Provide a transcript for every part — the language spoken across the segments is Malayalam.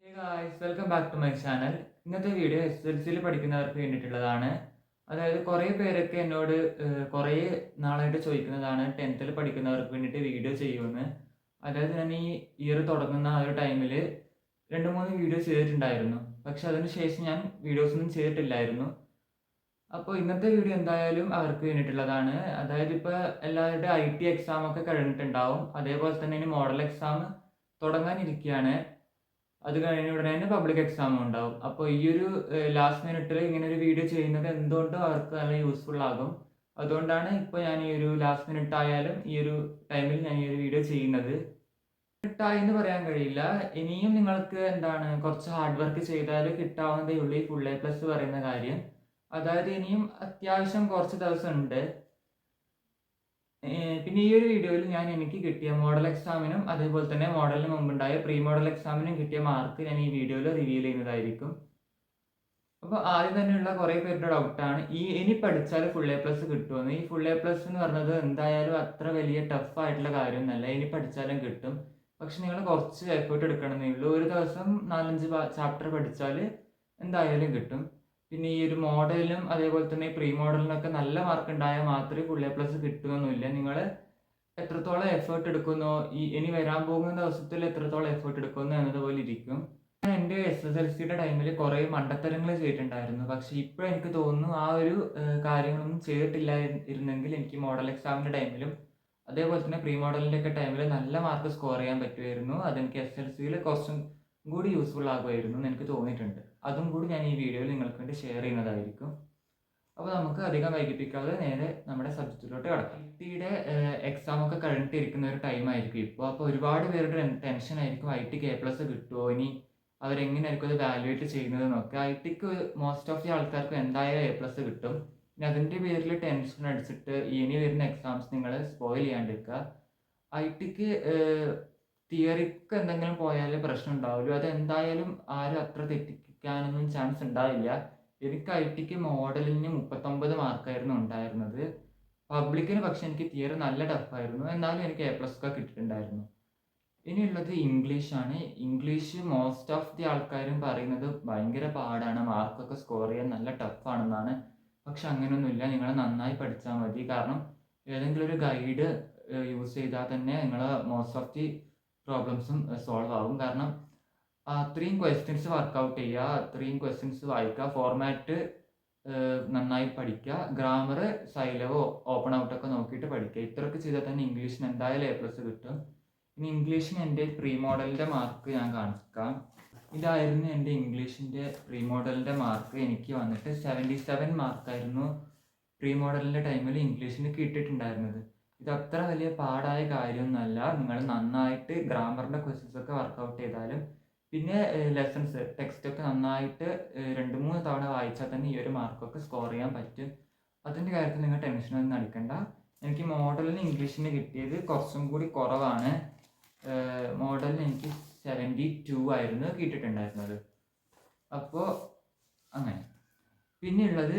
Hey guys welcome back to my channel. ഇന്നത്തെ വീഡിയോ SSLCയിൽ പഠിക്കുന്നവർക്ക് വേണ്ടിയിട്ടുള്ളതാണ്. അതായത് കുറേ പേരൊക്കെ എന്നോട് കുറേ നാളായിട്ട് ചോദിക്കുന്നതാണ് 10th പഠിക്കുന്നവർക്ക് വേണ്ടിയിട്ട് വീഡിയോ ചെയ്യുമെന്ന്. അതായത് ഞാൻ ഈ ഇയർ തുടങ്ങുന്ന ആ ഒരു ടൈമിൽ 2-3 വീഡിയോ ചെയ്തിട്ടുണ്ടായിരുന്നു. പക്ഷെ അതിന് ശേഷം ഞാൻ വീഡിയോസ് ഒന്നും ചെയ്തിട്ടില്ലായിരുന്നു. അപ്പോൾ ഇന്നത്തെ വീഡിയോ എന്തായാലും അവർക്ക് വേണ്ടിയിട്ടുള്ളതാണ്. അതായത് ഇപ്പോൾ എല്ലാവരുടെ IT എക്സാം ഒക്കെ കഴിഞ്ഞിട്ടുണ്ടാവും. അതേപോലെ തന്നെ ഇനി മോഡൽ എക്സാം തുടങ്ങാനിരിക്കുകയാണ്. അത് കഴിഞ്ഞ ഉടനെ തന്നെ പബ്ലിക് എക്സാമും ഉണ്ടാവും. അപ്പോൾ ഈ ഒരു ലാസ്റ്റ് മിനിറ്റിൽ ഇങ്ങനെ ഒരു വീഡിയോ ചെയ്യുന്നത് എന്തുകൊണ്ടും അവർക്ക് നല്ല യൂസ്ഫുൾ ആകും. അതുകൊണ്ടാണ് ഇപ്പോൾ ഞാൻ ഈ ഒരു ലാസ്റ്റ് മിനിറ്റ് ആയാലും ഈ ഒരു ടൈമിൽ ഞാൻ ഈ ഒരു വീഡിയോ ചെയ്യുന്നത്. മിനിറ്റായി എന്ന് പറയാൻ കഴിയില്ല. ഇനിയും നിങ്ങൾക്ക് കുറച്ച് ഹാർഡ് വർക്ക് ചെയ്താൽ കിട്ടാവുന്നതേ ഉള്ളൂ ഈ ഫുൾ A+ പറയുന്ന കാര്യം. അതായത് ഇനിയും അത്യാവശ്യം കുറച്ച് ദിവസം ഉണ്ട്. പിന്നെ ഈ ഒരു വീഡിയോയിൽ ഞാൻ എനിക്ക് കിട്ടിയ മോഡൽ എക്സാമിനും അതേപോലെ തന്നെ മോഡലിന് മുമ്പുണ്ടായ പ്രീ മോഡൽ എക്സാമിനും കിട്ടിയ മാർക്ക് ഞാൻ ഈ വീഡിയോയിൽ റിവീൽ ചെയ്യുന്നതായിരിക്കും. അപ്പോൾ ആദ്യം തന്നെയുള്ള കുറേ പേരുടെ ഡൗട്ടാണ് ഇനി പഠിച്ചാൽ ഫുൾ A+ കിട്ടുമെന്ന്. ഈ ഫുൾ A+ എന്ന് പറഞ്ഞത് എന്തായാലും അത്ര വലിയ ടഫ് ആയിട്ടുള്ള കാര്യമൊന്നുമല്ല. ഇനി പഠിച്ചാലും കിട്ടും. പക്ഷെ നിങ്ങൾ കുറച്ച് എഫേർട്ട് എടുക്കണമെന്നേ ഉള്ളൂ. ഒരു ദിവസം 4-5 ചാപ്റ്റർ പഠിച്ചാൽ എന്തായാലും കിട്ടും. പിന്നെ ഈ ഒരു മോഡലിനും അതേപോലെ തന്നെ പ്രീ മോഡലിനൊക്കെ നല്ല മാർക്ക് ഉണ്ടായാൽ മാത്രമേ ഫുൾ A+ കിട്ടുമെന്നില്ല. നിങ്ങൾ എത്രത്തോളം എഫേർട്ട് എടുക്കുന്നോ ഇനി വരാൻ പോകുന്ന ദിവസത്തിൽ എത്രത്തോളം എഫേർട്ട് എടുക്കുന്നു എന്നതുപോലെ ഇരിക്കും. ഞാൻ എൻ്റെ SSLCയുടെ ടൈമിൽ കുറേ മണ്ടത്തരങ്ങൾ ചെയ്തിട്ടുണ്ടായിരുന്നു. പക്ഷെ ഇപ്പോൾ എനിക്ക് തോന്നുന്നു ആ ഒരു കാര്യങ്ങളൊന്നും ചെയ്തിട്ടില്ലായിരുന്നെങ്കിൽ എനിക്ക് മോഡൽ എക്സാമിൻ്റെ ടൈമിലും അതേപോലെ തന്നെ പ്രീ മോഡലിൻ്റെ ഒക്കെ ടൈമിൽ നല്ല മാർക്ക് സ്കോർ ചെയ്യാൻ പറ്റുമായിരുന്നു. അതെനിക്ക് SSLCയിൽ കുറച്ചും കൂടി യൂസ്ഫുൾ ആകുമായിരുന്നു എന്ന് എനിക്ക് തോന്നിയിട്ടുണ്ട്. അതും കൂടി ഞാൻ ഈ വീഡിയോയിൽ നിങ്ങൾക്ക് വേണ്ടി ഷെയർ ചെയ്യുന്നതായിരിക്കും. അപ്പോൾ നമുക്ക് അധികം വൈകിപ്പിക്കാതെ നേരെ നമ്മുടെ സബ്ജക്റ്റിലോട്ട് കിടക്കാം. ITയുടെ എക്സാം ഒക്കെ കഴിഞ്ഞിട്ടിരിക്കുന്ന ഒരു ടൈമായിരിക്കും ഇപ്പോൾ. അപ്പോൾ ഒരുപാട് പേരുടെ ടെൻഷൻ ആയിരിക്കും ITക്ക് A+ കിട്ടുമോ, ഇനി അവരെങ്ങനെയായിരിക്കും അത് വാല്യുവേറ്റ് ചെയ്യുന്നതെന്നൊക്കെ. ITക്ക് മോസ്റ്റ് ഓഫ് ദി ആൾക്കാർക്ക് എന്തായാലും A+ കിട്ടും. പിന്നെ അതിൻ്റെ പേരിൽ ടെൻഷൻ അടിച്ചിട്ട് ഇനി വരുന്ന എക്സാംസ് നിങ്ങൾ സ്പോയിൽ ചെയ്യാണ്ടിരിക്കുക. ITക്ക് തിയറിക്ക് എന്തെങ്കിലും പോയാൽ പ്രശ്നം ഉണ്ടാവില്ല. അതെന്തായാലും ആരും അത്ര തെറ്റിക്കാനൊന്നും ചാൻസ് ഉണ്ടാവില്ല. എനിക്ക് ITക്ക് മോഡലിന് 39 മാർക്കായിരുന്നു ഉണ്ടായിരുന്നത്. പബ്ലിക്കിന് പക്ഷെ എനിക്ക് തിയറി നല്ല ടഫായിരുന്നു. എന്നാലും എനിക്ക് A+ ഒക്കെ കിട്ടിയിട്ടുണ്ടായിരുന്നു. ഇനിയുള്ളത് ഇംഗ്ലീഷാണ്. ഇംഗ്ലീഷ് മോസ്റ്റ് ഓഫ് ദി ആൾക്കാരും പറയുന്നത് ഭയങ്കര പാടാണ്, മാർക്കൊക്കെ സ്കോർ ചെയ്യാൻ നല്ല ടഫാണെന്നാണ്. പക്ഷെ അങ്ങനെയൊന്നുമില്ല. നിങ്ങൾ നന്നായി പഠിച്ചാൽ മതി. കാരണം ഏതെങ്കിലും ഒരു ഗൈഡ് യൂസ് ചെയ്താൽ തന്നെ നിങ്ങൾ മോസ്റ്റ് ഓഫ് ദി പ്രോബ്ലംസും സോൾവ് ആവും. കാരണം അത്രയും ക്വസ്റ്റ്യൻസ് വർക്കൗട്ട് ചെയ്യുക, അത്രയും ക്വസ്റ്റ്യൻസ് വായിക്കുക, ഫോർമാറ്റ് നന്നായി പഠിക്കുക, ഗ്രാമർ സൈലവോ ഓപ്പൺ ഔട്ടൊക്കെ നോക്കിയിട്ട് പഠിക്കുക. ഇത്രയൊക്കെ ചെയ്താൽ തന്നെ ഇംഗ്ലീഷിന് എന്തായാലും A+ കിട്ടും. ഇനി ഇംഗ്ലീഷിന് എൻ്റെ പ്രീ മോഡലിൻ്റെ മാർക്ക് ഞാൻ കാണിക്കാം. ഇതായിരുന്നു എൻ്റെ ഇംഗ്ലീഷിൻ്റെ പ്രീ മോഡലിൻ്റെ മാർക്ക്. എനിക്ക് വന്നിട്ട് 77 മാർക്കായിരുന്നു പ്രീ മോഡലിൻ്റെ ടൈമിൽ ഇംഗ്ലീഷിന് കിട്ടിയിട്ടുണ്ടായിരുന്നത്. ഇത് അത്ര വലിയ പാടായ കാര്യമൊന്നുമല്ല. നിങ്ങൾ നന്നായിട്ട് ഗ്രാമറിൻ്റെ ക്വസ്റ്റ്യൻസ് ഒക്കെ വർക്കൗട്ട് ചെയ്താലും പിന്നെ ലെസൺസ് ടെക്സ്റ്റൊക്കെ നന്നായിട്ട് 2-3 തവണ വായിച്ചാൽ തന്നെ ഈ ഒരു മാർക്കൊക്കെ സ്കോർ ചെയ്യാൻ പറ്റും. അതിൻ്റെ കാര്യത്തിൽ നിങ്ങൾ ടെൻഷനൊന്നും അടിക്കണ്ട. എനിക്ക് മോഡലിന് ഇംഗ്ലീഷിന് കിട്ടിയത് കുറച്ചും കൂടി കുറവാണ്. മോഡലിന് എനിക്ക് 72 ആയിരുന്നു കിട്ടിയിട്ടുണ്ടായിരുന്നത്. അപ്പോൾ അങ്ങനെ. പിന്നെയുള്ളത്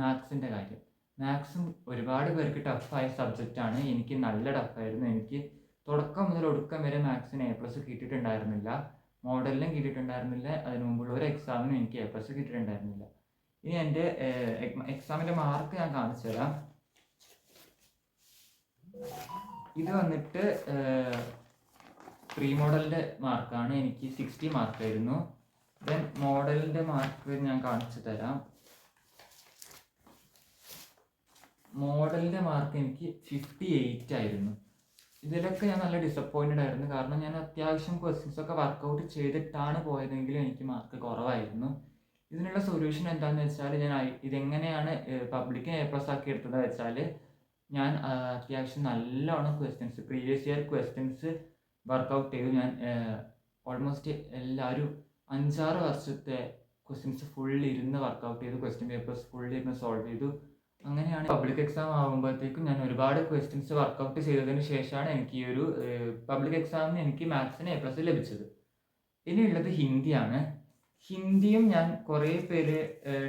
മാത്സിൻ്റെ കാര്യം. മാത്സും ഒരുപാട് പേർക്ക് ടഫായ സബ്ജക്റ്റാണ്. എനിക്ക് നല്ല ടഫായിരുന്നു. എനിക്ക് തുടക്കം മുതൽ ഒടുക്കം വരെ മാത്സിന് A+ കിട്ടിയിട്ടുണ്ടായിരുന്നില്ല. മോഡലിനും കിട്ടിയിട്ടുണ്ടായിരുന്നില്ല. അതിന് മുമ്പുള്ള ഒരു എക്സാമിനും എനിക്ക് A+ കിട്ടിയിട്ടുണ്ടായിരുന്നില്ല. ഇനി എൻ്റെ എക്സാമിൻ്റെ മാർക്ക് ഞാൻ കാണിച്ചു തരാം. ഇത് വന്നിട്ട് പ്രീ മോഡലിൻ്റെ മാർക്കാണ്. എനിക്ക് 60 മാർക്കായിരുന്നു. ദെൻ മോഡലിൻ്റെ മാർക്ക് ഞാൻ കാണിച്ചു തരാം. മോഡലിൻ്റെ മാർക്ക് എനിക്ക് 58 ആയിരുന്നു. ഇതിലൊക്കെ ഞാൻ നല്ല ഡിസപ്പോയിൻറ്റഡ് ആയിരുന്നു. കാരണം ഞാൻ അത്യാവശ്യം ക്വസ്റ്റ്യൻസ് ഒക്കെ വർക്കൗട്ട് ചെയ്തിട്ടാണ് പോയതെങ്കിലും എനിക്ക് മാർക്ക് കുറവായിരുന്നു. ഇതിനുള്ള സൊല്യൂഷൻ എന്താണെന്ന് വെച്ചാൽ ഇതെങ്ങനെയാണ് പബ്ലിക്കിന് A+ ആക്കി എടുത്തത് വെച്ചാൽ ഞാൻ അത്യാവശ്യം നല്ലോണം പ്രീവിയസ് ഇയർ ക്വസ്റ്റ്യൻസ് വർക്കൗട്ട് ചെയ്തു. ഞാൻ ഓൾമോസ്റ്റ് എല്ലാവരും 5-6 വർഷത്തെ ക്വസ്റ്റ്യൻസ് ഫുൾ ഇരുന്ന് വർക്കൗട്ട് ചെയ്തു. ക്വസ്റ്റ്യൻ പേപ്പേഴ്സ് ഫുൾ ഇരുന്ന് സോൾവ് ചെയ്തു. അങ്ങനെയാണ് പബ്ലിക് എക്സാം ആകുമ്പോഴത്തേക്കും ഞാൻ ഒരുപാട് ക്വസ്റ്റ്യൻസ് വർക്കൗട്ട് ചെയ്തതിന് ശേഷമാണ് എനിക്ക് ഈ ഒരു പബ്ലിക് എക്സാമിന് എനിക്ക് മാത്സിന് A+ ലഭിച്ചത്. ഇനിയുള്ളത് ഹിന്ദിയാണ്. ഹിന്ദിയും ഞാൻ കുറേ പേര്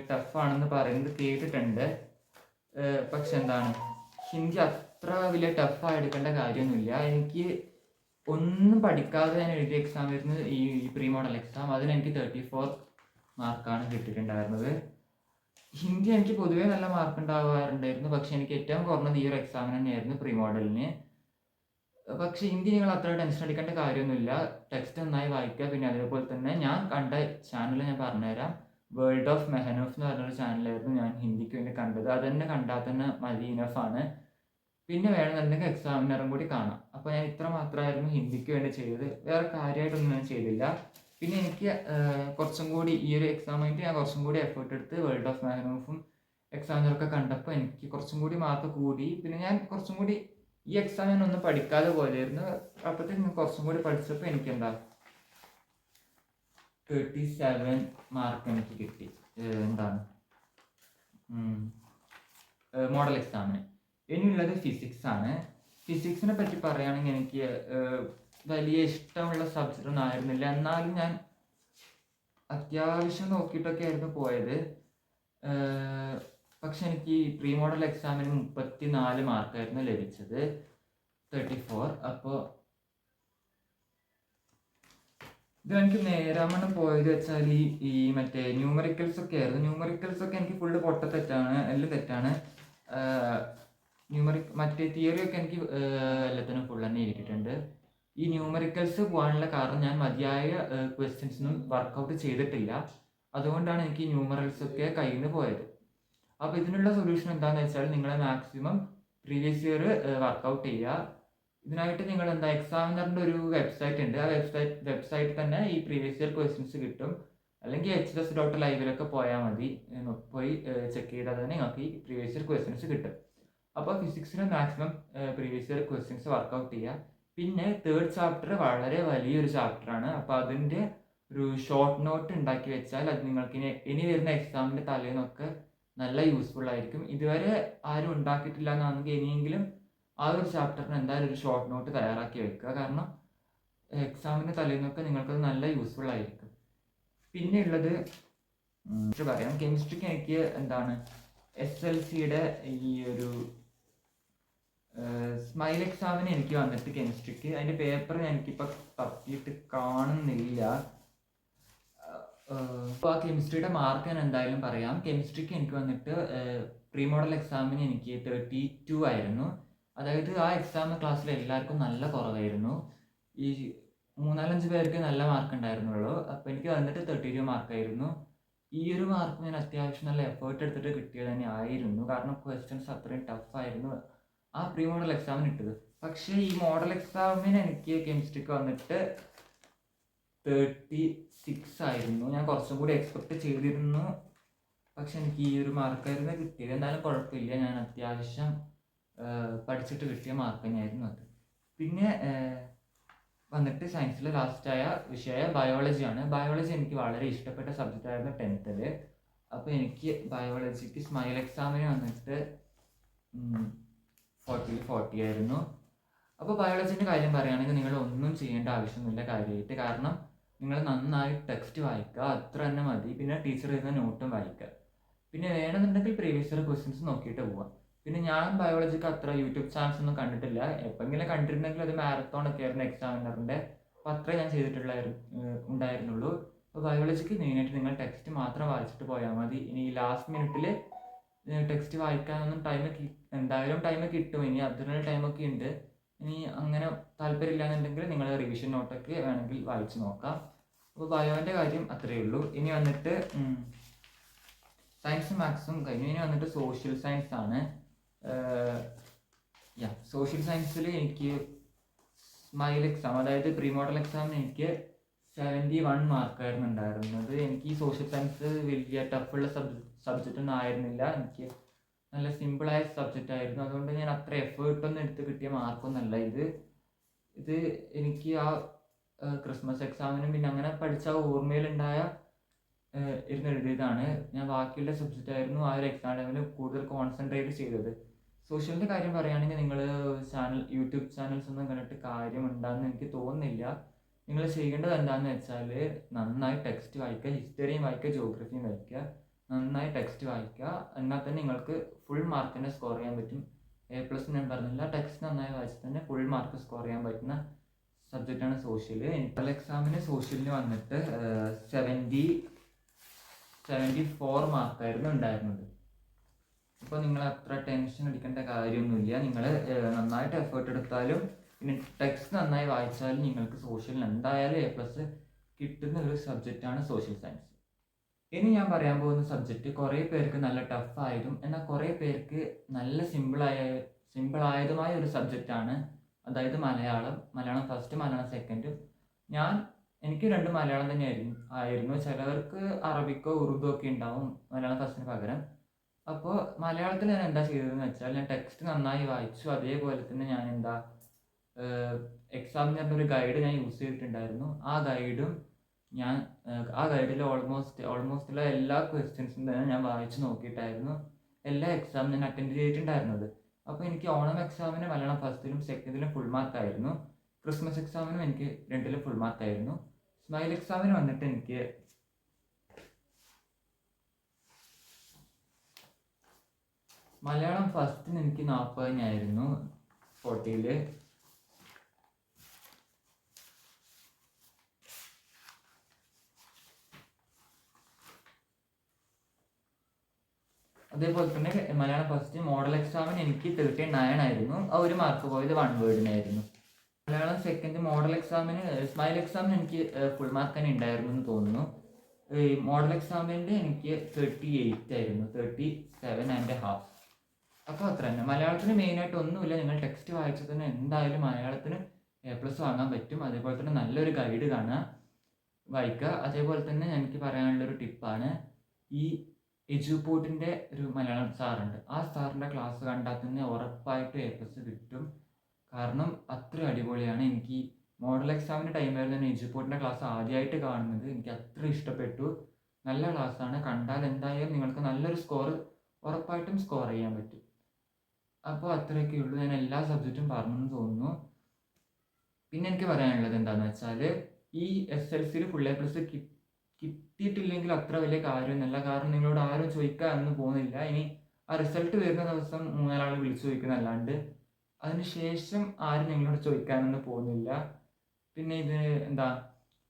ടഫാണെന്ന് പറയുന്നത് കേട്ടിട്ടുണ്ട്. പക്ഷെ ഹിന്ദി അത്ര വലിയ ടഫായി എടുക്കേണ്ട കാര്യമൊന്നുമില്ല. എനിക്ക് ഒന്നും പഠിക്കാതെ ഞാൻ എഴുതിയ എക്സാം ആയിരുന്നു ഈ പ്രീ മോഡൽ എക്സാം. അതിന് എനിക്ക് 34 മാർക്കാണ് കിട്ടിയിട്ടുണ്ടായിരുന്നത്. ഹിന്ദി എനിക്ക് പൊതുവേ നല്ല മാർക്ക് ഉണ്ടാവാറുണ്ടായിരുന്നു, പക്ഷെ എനിക്ക് ഏറ്റവും കുറഞ്ഞത് ഈ ഒരു എക്സാമിന് തന്നെയായിരുന്നു, പ്രീ മോഡലിന്. പക്ഷെ ഹിന്ദി നിങ്ങൾ അത്ര ടെൻഷൻ അടിക്കേണ്ട കാര്യമൊന്നുമില്ല. ടെക്സ്റ്റ് നന്നായി വായിക്കുക. പിന്നെ അതേപോലെ തന്നെ ഞാൻ കണ്ട ചാനൽ ഞാൻ പറഞ്ഞുതരാം. വേൾഡ് ഓഫ് മെഹനൂഫ് എന്ന് പറഞ്ഞൊരു ചാനലായിരുന്നു ഞാൻ ഹിന്ദിക്ക് വേണ്ടി കണ്ടത്. അത് തന്നെ കണ്ടാൽ തന്നെ മതി, ഇനഫാണ്. പിന്നെ വേണമെന്നുണ്ടെങ്കിൽ എക്സാമിനറും കൂടി കാണാം. അപ്പോൾ ഞാൻ ഇത്ര മാത്രമായിരുന്നു ഹിന്ദിക്ക് വേണ്ടി ചെയ്തത്, വേറെ കാര്യമായിട്ടൊന്നും ഞാൻ ചെയ്തില്ല. പിന്നെ എനിക്ക് കുറച്ചും കൂടി ഈ ഒരു എക്സാമായിട്ട് ഞാൻ കുറച്ചും കൂടി എഫേർട്ട് എടുത്ത് വേൾഡ് ഓഫ് മെഹനൂഫും എക്സാമിനറൊക്കെ കണ്ടപ്പോൾ എനിക്ക് കുറച്ചും കൂടി മാർക്ക് കൂടി. പിന്നെ ഞാൻ കുറച്ചും കൂടി ഈ എക്സാം ഞാൻ ഒന്നും പഠിക്കാതെ പോലെയായിരുന്നു. അപ്പോഴത്തേക്ക് കുറച്ചും കൂടി പഠിച്ചപ്പോൾ എനിക്ക് എന്താ 37 മാർക്ക് എനിക്ക് കിട്ടി. എന്താണ് മോഡൽ എക്സാമിന്. ഇനിയുള്ളത് ഫിസിക്സ് ആണ്. ഫിസിക്സിനെ പറ്റി പറയുകയാണെങ്കിൽ എനിക്ക് വലിയ ഇഷ്ടമുള്ള സബ്ജക്റ്റ് ഒന്നും ആയിരുന്നില്ല. എന്നാലും ഞാൻ അത്യാവശ്യം നോക്കിയിട്ടൊക്കെ ആയിരുന്നു പോയത്. പക്ഷെ എനിക്ക് പ്രീ മോഡൽ എക്സാമിന് 34 മാർക്കായിരുന്നു ലഭിച്ചത്, 34. അപ്പോൾ ഇത് എനിക്ക് നേരാമണ്ണം പോയത് വെച്ചാൽ ഈ മറ്റേ ന്യൂമറിക്കൽസ് ഒക്കെ ആയിരുന്നു. ന്യൂമറിക്കൽസ് ഒക്കെ എനിക്ക് ഫുള്ള് തെറ്റാണ്, എല്ലാം തെറ്റാണ്. മറ്റേ തിയറി ഒക്കെ എനിക്ക് എല്ലാത്തിനും ഫുൾ തന്നെ ഇരിക്കിയിട്ടുണ്ട്. ഈ ന്യൂമറിക്കൽസ് പോകാനുള്ള കാരണം ഞാൻ മതിയായ ക്വസ്റ്റ്യൻസൊന്നും വർക്കൗട്ട് ചെയ്തിട്ടില്ല. അതുകൊണ്ടാണ് എനിക്ക് ന്യൂമറൽസ് ഒക്കെ കയ്യിൽ നിന്ന് പോയത്. അപ്പോൾ ഇതിനുള്ള സൊല്യൂഷൻ എന്താണെന്ന് വെച്ചാൽ നിങ്ങൾ മാക്സിമം പ്രീവിയസ് ഇയർ വർക്കൗട്ട് ചെയ്യുക. ഇതിനായിട്ട് നിങ്ങൾ എക്സാമിനറിൻ്റെ ഒരു വെബ്സൈറ്റ് ഉണ്ട്. ആ വെബ്സൈറ്റിൽ തന്നെ ഈ പ്രീവിയസ് ഇയർ ക്വസ്റ്റ്യൻസ് കിട്ടും. അല്ലെങ്കിൽ hs.live പോയാൽ മതി, പോയി ചെക്ക് ചെയ്താൽ തന്നെ നിങ്ങൾക്ക് ഈ പ്രീവിയസ് ഇയർ ക്വസ്റ്റ്യൻസ് കിട്ടും. അപ്പോൾ ഫിസിക്സിന് maximum previous year questions work out ചെയ്യുക. പിന്നെ 3rd ചാപ്റ്റർ വളരെ വലിയൊരു ചാപ്റ്ററാണ്. അപ്പോൾ അതിൻ്റെ ഒരു ഷോർട്ട് നോട്ട് ഉണ്ടാക്കി വെച്ചാൽ അത് നിങ്ങൾക്ക് ഇനി വരുന്ന എക്സാമിൻ്റെ തലേന്നൊക്കെ നല്ല യൂസ്ഫുൾ ആയിരിക്കും. ഇതുവരെ ആരും ഉണ്ടാക്കിയിട്ടില്ല എന്നാണെങ്കിൽ ഇനിയെങ്കിലും ആ ഒരു ചാപ്റ്ററിന് എന്തായാലും ഒരു ഷോർട്ട് നോട്ട് തയ്യാറാക്കി വെക്കുക. കാരണം എക്സാമിൻ്റെ തലേന്നൊക്കെ നിങ്ങൾക്കത് നല്ല യൂസ്ഫുൾ ആയിരിക്കും. പിന്നെ ഉള്ളത് പറയാം, കെമിസ്ട്രിക്ക് എനിക്ക് SLCയുടെ ഈ ഒരു സ്മൈൽ എക്സാമിന് എനിക്ക് വന്നിട്ട് കെമിസ്ട്രിക്ക് അതിൻ്റെ പേപ്പർ എനിക്കിപ്പോൾ തപ്പിയിട്ട് കാണുന്നില്ല. അപ്പോൾ ആ കെമിസ്ട്രിയുടെ മാർക്ക് ഞാൻ എന്തായാലും പറയാം. കെമിസ്ട്രിക്ക് എനിക്ക് വന്നിട്ട് പ്രീ മോഡൽ എക്സാമിന് എനിക്ക് 32 ആയിരുന്നു. അതായത് ആ എക്സാം ക്ലാസ്സിൽ എല്ലാവർക്കും നല്ല കുറവായിരുന്നു. ഈ 3-4-5 പേർക്ക് നല്ല മാർക്ക് ഉണ്ടായിരുന്നുള്ളൂ. അപ്പോൾ എനിക്ക് വന്നിട്ട് 32 മാർക്കായിരുന്നു. ഈ ഒരു മാർക്ക് ഞാൻ അത്യാവശ്യം നല്ല എഫേർട്ട് എടുത്തിട്ട് കിട്ടിയത് തന്നെ ആയിരുന്നു. കാരണം ക്വസ്റ്റ്യൻസ് അത്രയും ടഫായിരുന്നു ആ പ്രീ മോഡൽ എക്സാമിന് ഇട്ടത്. പക്ഷേ ഈ മോഡൽ എക്സാമിന് എനിക്ക് കെമിസ്ട്രിക്ക് വന്നിട്ട് 36 ആയിരുന്നു. ഞാൻ കുറച്ചും കൂടി എക്സ്പെക്റ്റ് ചെയ്തിരുന്നു, പക്ഷെ എനിക്ക് ഈ ഒരു മാർക്കായിരുന്നു കിട്ടിയത്. എന്തായാലും കുഴപ്പമില്ല, ഞാൻ അത്യാവശ്യം പഠിച്ചിട്ട് കിട്ടിയ മാർക്ക് തന്നെയായിരുന്നു അത്. പിന്നെ വന്നിട്ട് സയൻസിലെ ലാസ്റ്റായ വിഷയമായ ബയോളജിയാണ്. ബയോളജി എനിക്ക് വളരെ ഇഷ്ടപ്പെട്ട സബ്ജക്റ്റ് ആയിരുന്നു 10th. അപ്പോൾ എനിക്ക് ബയോളജിക്ക് സ്മൈൽ എക്സാമിന് വന്നിട്ട് 40 ആയിരുന്നു. അപ്പോൾ ബയോളജിൻ്റെ കാര്യം പറയുകയാണെങ്കിൽ നിങ്ങൾ ഒന്നും ചെയ്യേണ്ട ആവശ്യമൊന്നുമില്ല കാര്യമായിട്ട്. കാരണം നിങ്ങൾ നന്നായി ടെക്സ്റ്റ് വായിക്കുക, അത്ര തന്നെ മതി. പിന്നെ ടീച്ചർ എഴുതുന്ന നോട്ടും വായിക്കുക. പിന്നെ വേണമെന്നുണ്ടെങ്കിൽ പ്രീവിയസ് ഇയർ ക്വസ്റ്റ്യൻസ് നോക്കിയിട്ട് പോവാം. പിന്നെ ഞാൻ ബയോളജിക്ക് അത്ര യൂട്യൂബ് ചാനൽസ് ഒന്നും കണ്ടിട്ടില്ല. എപ്പോഴെങ്കിലും കണ്ടിരുന്നെങ്കിൽ അത് മാരത്തോൺ ഒക്കെ ആയിരുന്നു എക്സാമിനറിൻ്റെ. അപ്പോൾ അത്രേ ഞാൻ ഉണ്ടായിരുന്നുള്ളൂ. അപ്പോൾ ബയോളജിക്ക് മെയിനായിട്ട് നിങ്ങൾ ടെക്സ്റ്റ് മാത്രം വായിച്ചിട്ട് പോയാൽ മതി. ഇനി ലാസ്റ്റ് മിനിറ്റിൽ ടെക്സ്റ്റ് വായിക്കാനൊന്നും എന്തായാലും ടൈം കിട്ടും. ഇനി അതിനുള്ള ടൈമൊക്കെ ഉണ്ട്. ഇനി അങ്ങനെ താല്പര്യമില്ലാന്നുണ്ടെങ്കിൽ നിങ്ങൾ റിവിഷൻ നോട്ടൊക്കെ വേണമെങ്കിൽ വായിച്ച് നോക്കാം. അപ്പോൾ ബയോൻ്റെ കാര്യം അത്രയേ ഉള്ളൂ. ഇനി വന്നിട്ട് സയൻസും മാത്സും കഴിഞ്ഞു. ഇനി വന്നിട്ട് സോഷ്യൽ സയൻസ് ആണ്. സോഷ്യൽ സയൻസിൽ എനിക്ക് സ്മൈൽ എക്സാം, അതായത് പ്രീ മോഡൽ എക്സാമിന് എനിക്ക് 71 മാർക്കായിരുന്നു ഉണ്ടായിരുന്നത്. എനിക്ക് ഈ സോഷ്യൽ സയൻസ് വലിയ ടഫുള്ള സബ്ജക്റ്റ് ഒന്നും ആയിരുന്നില്ല. എനിക്ക് നല്ല സിമ്പിളായ സബ്ജക്റ്റ് ആയിരുന്നു. അതുകൊണ്ട് ഞാൻ അത്ര എഫേർട്ടൊന്നും എടുത്ത് കിട്ടിയ മാർക്കൊന്നുമല്ല ഇത് എനിക്ക് ആ ക്രിസ്മസ് എക്സാമിനും പിന്നെ അങ്ങനെ പഠിച്ച ഓർമ്മയിലുണ്ടായ എഴുതിയതാണ്. ഞാൻ ബാക്കിയുള്ള സബ്ജക്റ്റ് ആയിരുന്നു ആ ഒരു എക്സാം ടൈമിൽ കൂടുതൽ കോൺസെൻട്രേറ്റ് ചെയ്തത്. സോഷ്യലിൻ്റെ കാര്യം പറയുകയാണെങ്കിൽ നിങ്ങൾ യൂട്യൂബ് ചാനൽസ് ഒന്നും കണ്ടിട്ട് കാര്യമുണ്ടാകുമെന്ന് എനിക്ക് തോന്നുന്നില്ല. നിങ്ങൾ ചെയ്യേണ്ടത് എന്താണെന്ന് വെച്ചാൽ നന്നായി ടെക്സ്റ്റ് വായിക്കുക, ഹിസ്റ്ററിയും വായിക്കുക, ജോഗ്രഫിയും വായിക്കുക. നന്നായി ടെക്സ്റ്റ് വായിക്കുക, എന്നാൽ തന്നെ നിങ്ങൾക്ക് ഫുൾ മാർക്ക് തന്നെ സ്കോർ ചെയ്യാൻ പറ്റും. A+ ഞാൻ പറഞ്ഞില്ല, ടെക്സ്റ്റ് നന്നായി വായിച്ച് തന്നെ ഫുൾ മാർക്ക് സ്കോർ ചെയ്യാൻ പറ്റുന്ന സബ്ജക്റ്റാണ് സോഷ്യൽ. മോഡൽ എക്സാമിന് സോഷ്യലിന് വന്നിട്ട് 74 മാർക്കായിരുന്നു ഉണ്ടായിരുന്നത്. അപ്പോൾ നിങ്ങൾ അത്ര ടെൻഷൻ അടിക്കേണ്ട കാര്യമൊന്നുമില്ല. നിങ്ങൾ നന്നായിട്ട് എഫേർട്ട് എടുത്താലും പിന്നെ ടെക്സ്റ്റ് നന്നായി വായിച്ചാലും നിങ്ങൾക്ക് സോഷ്യലിന് എന്തായാലും A+ കിട്ടുന്ന ഒരു സബ്ജക്റ്റാണ് സോഷ്യൽ സയൻസ്. ഇനി ഞാൻ പറയാൻ പോകുന്ന സബ്ജക്റ്റ് കുറേ പേർക്ക് നല്ല ടഫായതും എന്നാൽ കുറേ പേർക്ക് നല്ല സിമ്പിളായതുമായ ഒരു സബ്ജക്റ്റാണ്. അതായത് മലയാളം ഫസ്റ്റ്, മലയാളം സെക്കൻഡ്. എനിക്ക് 2 മലയാളം തന്നെ ആയിരുന്നു. ചിലവർക്ക് അറബിക്കോ ഉറുദു ഒക്കെ ഉണ്ടാവും മലയാളം ഫസ്റ്റിന് പകരം. അപ്പോൾ മലയാളത്തിൽ ഞാൻ എന്താ ചെയ്തതെന്ന് വെച്ചാൽ ഞാൻ ടെക്സ്റ്റ് നന്നായി വായിച്ചു. അതേപോലെ തന്നെ ഞാൻ എക്സാമിനറിൻ്റെ ഒരു ഗൈഡ് ഞാൻ യൂസ് ചെയ്തിട്ടുണ്ടായിരുന്നു. ആ ഗൈഡിൽ ഓൾമോസ്റ്റ് എല്ലാ ക്വസ്റ്റ്യൻസും തന്നെ ഞാൻ വായിച്ച് നോക്കിയിട്ടായിരുന്നു എല്ലാ എക്സാമും ഞാൻ അറ്റൻഡ് ചെയ്തിട്ടുണ്ടായിരുന്നത്. അപ്പോൾ എനിക്ക് ഓണം എക്സാമിന് മലയാളം ഫസ്റ്റിലും സെക്കൻഡിലും ഫുൾ മാർക്കായിരുന്നു. ക്രിസ്മസ് എക്സാമിനും എനിക്ക് 2ലും ഫുൾ മാർക്കായിരുന്നു. സ്മൈൽ എക്സാമിന് വന്നിട്ട് എനിക്ക് മലയാളം ഫസ്റ്റിന് എനിക്ക് 40 ആയിരുന്നു 40ൽ. അതേപോലെ തന്നെ മലയാളം ഫസ്റ്റ് മോഡൽ എക്സാമിന് എനിക്ക് 39 ആയിരുന്നു. ആ ഒരു മാർക്ക് പോയത് 1 വേർഡിനായിരുന്നു. മലയാളം സെക്കൻഡ് മോഡൽ എക്സാമിന് സ്മൈൽ എക്സാമിന് എനിക്ക് ഫുൾ മാർക്ക് തന്നെ ഉണ്ടായിരുന്നു എന്ന് തോന്നുന്നു. മോഡൽ എക്സാമിൻ്റെ എനിക്ക് 38 ആയിരുന്നു, 37.5. അപ്പോൾ അത്ര തന്നെ. മലയാളത്തിന് മെയിനായിട്ട് ഒന്നുമില്ല. നിങ്ങൾ ടെക്സ്റ്റ് വായിച്ചാൽ തന്നെ എന്തായാലും മലയാളത്തിന് A+ വാങ്ങാൻ പറ്റും. അതേപോലെ തന്നെ നല്ലൊരു ഗൈഡ് വായിക്കുക. അതേപോലെ തന്നെ എനിക്ക് പറയാനുള്ളൊരു ടിപ്പാണ്, ഈ എജുപോർട്ടിൻ്റെ ഒരു മലയാളം സാറുണ്ട്. ആ സാറിൻ്റെ ക്ലാസ് കണ്ടാൽ തന്നെ ഉറപ്പായിട്ട് A+ കിട്ടും. കാരണം അത്ര അടിപൊളിയാണ്. എനിക്ക് മോഡൽ എക്സാമിൻ്റെ ടൈമായിരുന്നു ഞാൻ എജുപോർട്ടിൻ്റെ ക്ലാസ് ആദ്യമായിട്ട് കാണുന്നത്. എനിക്ക് അത്ര ഇഷ്ടപ്പെട്ടു. നല്ല ക്ലാസ്സാണ്. കണ്ടാൽ എന്തായാലും നിങ്ങൾക്ക് നല്ലൊരു സ്കോർ ഉറപ്പായിട്ടും സ്കോർ ചെയ്യാൻ പറ്റും. അപ്പോൾ അത്രയൊക്കെ ഉള്ളൂ. ഞാൻ എല്ലാ സബ്ജക്റ്റും പറഞ്ഞെന്ന് തോന്നുന്നു. പിന്നെ എനിക്ക് പറയാനുള്ളത് എന്താണെന്ന് വെച്ചാൽ, ഈ SLCയിൽ ഫുൾ A+ കിട്ടിയിട്ടില്ലെങ്കിൽ അത്ര വലിയ കാര്യമൊന്നുമില്ല. കാരണം നിങ്ങളോട് ആരും ചോദിക്കാനൊന്നും പോകുന്നില്ല. ഇനി ആ റിസൾട്ട് വരുന്ന ദിവസം 3-4 ആൾ വിളിച്ചു ചോദിക്കുന്നതല്ലാണ്ട് അതിന് ശേഷം ആരും നിങ്ങളോട് ചോദിക്കാനൊന്നും പോകുന്നില്ല. പിന്നെ ഇത്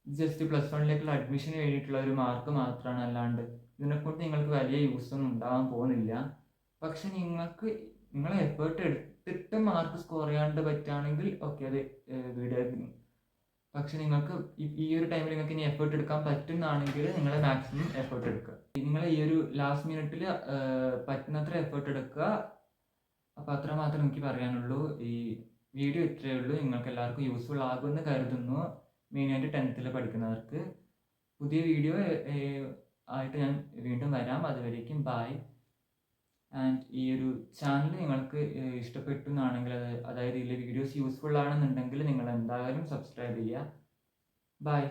ജസ്റ്റ് +1ലേക്കുള്ള അഡ്മിഷന് വേണ്ടിയിട്ടുള്ള ഒരു മാർക്ക് മാത്രമാണ്. അല്ലാണ്ട് ഇതിനെക്കൊണ്ട് നിങ്ങൾക്ക് വലിയ യൂസൊന്നും ഉണ്ടാകാൻ പോകുന്നില്ല. പക്ഷെ നിങ്ങളെ എഫേർട്ട് എടുത്തിട്ട് മാർക്ക് സ്കോർ ചെയ്യാണ്ട് പറ്റുകയാണെങ്കിൽ ഓക്കെ, അത് വീഡിയോ. പക്ഷെ നിങ്ങൾക്ക് ഈ ഒരു ടൈമിൽ നിങ്ങൾക്ക് ഇനി എഫേർട്ട് എടുക്കാൻ പറ്റുന്നതാണെങ്കിൽ നിങ്ങൾ മാക്സിമം എഫേർട്ട് എടുക്കുക. നിങ്ങൾ ഈ ഒരു ലാസ്റ്റ് മിനിറ്റിൽ പറ്റുന്നത്ര എഫേർട്ട് എടുക്കുക. അപ്പോൾ അത്ര മാത്രമേ എനിക്ക് പറയാനുള്ളൂ. ഈ വീഡിയോ ഇത്രയേ ഉള്ളൂ. നിങ്ങൾക്ക് എല്ലാവർക്കും യൂസ്ഫുൾ ആകുമെന്ന് കരുതുന്നു. മെയിനായിട്ട് 10th പഠിക്കുന്നവർക്ക്. പുതിയ വീഡിയോ ആയിട്ട് ഞാൻ വീണ്ടും വരാം. അതുവരേക്കും ബൈ. ആൻഡ് ഈ ഒരു ചാനൽ നിങ്ങൾക്ക് ഇഷ്ടപ്പെട്ടു എന്നാണെങ്കിൽ, അതായത് ഇതിലെ വീഡിയോസ് യൂസ്ഫുൾ ആണെന്നുണ്ടെങ്കിൽ നിങ്ങൾ എന്തായാലും സബ്സ്ക്രൈബ് ചെയ്യുക. ബൈ.